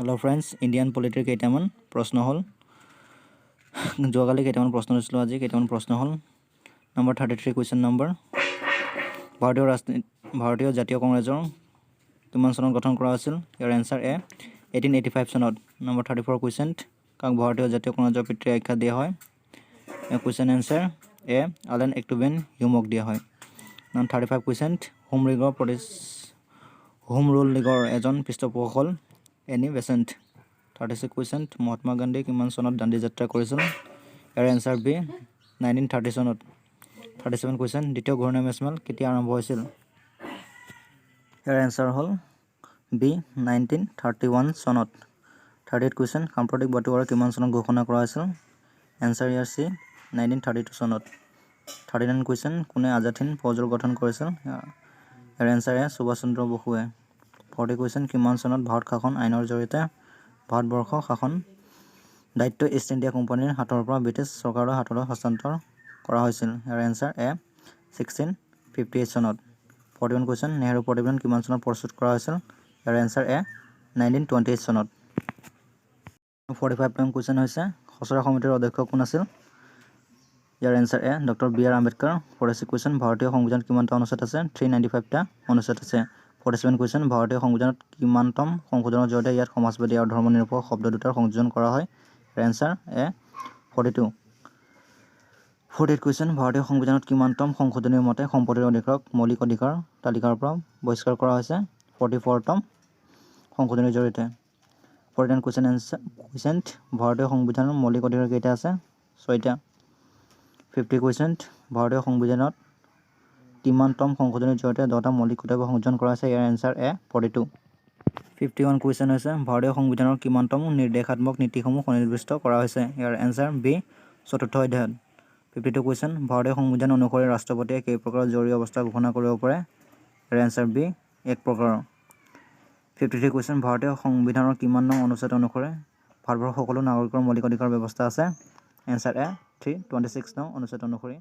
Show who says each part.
Speaker 1: Hello friends, Indian polity কেইটামান প্ৰশ্ন হল যোৱাকালি কেইটামান প্ৰশ্ন দিছিলো আজি কেইটামান প্ৰশ্ন হল নম্বৰ 33 কোৱেশ্চন নম্বৰ ভাৰতীয় জাতীয় কংগ্ৰেছৰ কিমান চনত গঠন কৰা হৈছিল ইয়াৰ আনসাৰ এ 1885 চনত নম্বৰ 34 কোৱেশ্চন কাক ভাৰতীয় জাতীয় কংগ্ৰেছৰ পিতৃ আখ্যা দিয়া হয় এই কোৱেশ্চন আনসাৰ এ আলেন একটুবেন হিউমক দিয়া হয় নম্বৰ 35 কোৱেশ্চন হোম ৰুল লীগৰ এজন পৃষ্ঠপোষক এনি বেসেণ্ট 36 কোৱেশ্চন মহাত্মা গান্ধী কিমান চনত দাণ্ডি যাত্ৰা কৰিছিল ইয়াৰ আনসাৰ বি 1930 চনত 37 কোৱেশ্চন দ্বিতীয় ঘূৰ্ণি মেচমেল কেতিয়া আৰম্ভ হৈছিল ইয়াৰ আনসাৰ হল বি 1931 চনত 38 কোৱেশ্চন সাম্প্ৰতিক বাটোৱাৰা কিমান চনত ঘোষণা কৰা হৈছিল আনসাৰ ইয়াৰ সি 1932 চনত 39 কোৱেশ্চন কোনে আজাদ হিন্দ ফৌজৰ গঠন কৰিছিল ইয়াৰ আনসাৰ এ সুভাষ চন্দ্ৰ বসুৱে 40 কোৱেশ্চন কিমান চনত ভাৰত শাসন আইনৰ জৰিয়তে ভাৰতবৰ্ষ শাসন দায়িত্ব ইষ্ট ইণ্ডিয়া কোম্পানীৰ হাতৰ পৰা ব্ৰিটিছ চৰকাৰৰ হাতলৈ হস্তান্তৰ কৰা হৈছিল ইয়াৰ আনসাৰ এ 1658 চনত 41 কোৱেশ্চন নেহেৰু প্ৰতিবেদন কিমান চনত প্ৰস্তুত কৰা হৈছিল ইয়াৰ আনসাৰ এ 1928 চনত 45 নং কোৱেশ্চন হৈছে খচৰা সমিতিৰ অধ্যক্ষ কোন আছিল ইয়াৰ আনসাৰ এ doctor B R Ambedkar 46 question ভাৰতীয় সংবিধানত কিমানটা অনুচ্ছেদ আছে 395টা অনুচ্ছেদ আছে 47 কোৱেশ্চন ভাৰতীয় সংবিধানত কিমানতম সংশোধনৰ জৰিয়তে ইয়াত সমাজবাদী আৰু ধৰ্মনিৰপেক্ষ শব্দ দুটাৰ সংযোজন কৰা হয় ইয়াৰ আনসাৰ এ 42 48 কোৱেশ্চন ভাৰতীয় সংবিধানত কিমানতম সংশোধনীৰ মতে সম্পত্তিৰ অধিকাৰক মৌলিক অধিকাৰ তালিকাৰ পৰা বহিষ্কাৰ কৰা হৈছে 44তম সংশোধনীৰ জৰিয়তে 49 কোৱেশ্চন ভাৰতীয় সংবিধানৰ মৌলিক অধিকাৰ কেইটা আছে 6টা 50 কোৱেশ্চন ভাৰতীয় সংবিধানত কিমানতম সংশোধনীৰ জৰিয়তে 10টা মৌলিক কৰ্তব্য সংযোজন কৰা হৈছে ইয়াৰ আনসাৰ এ 42 51 কোৱেশ্চন হৈছে ভাৰতীয় সংবিধানৰ কিমানতম নিৰ্দেশাত্মক নীতিসমূহ সন্নিৱিষ্ট কৰা হৈছে ইয়াৰ আনসাৰ বি চতুৰ্থ অধ্যায়ত 52 কোৱেশ্চন ভাৰতীয় সংবিধান অনুসৰি ৰাষ্ট্ৰপতিয়ে কেই প্ৰকাৰৰ জৰুৰী অৱস্থা ঘোষণা কৰিব পাৰে ইয়াৰ আনসাৰ বি এক প্ৰকাৰৰ 53 কোৱেশ্চন ভাৰতীয় সংবিধানৰ কিমান নং অনুচ্ছেদ অনুসৰি ভাৰতবৰ্ষৰ সকলো নাগৰিকৰ মৌলিক অধিকাৰ ব্যৱস্থা আছে আনসাৰ এ 326 নং অনুচ্ছেদ অনুসৰি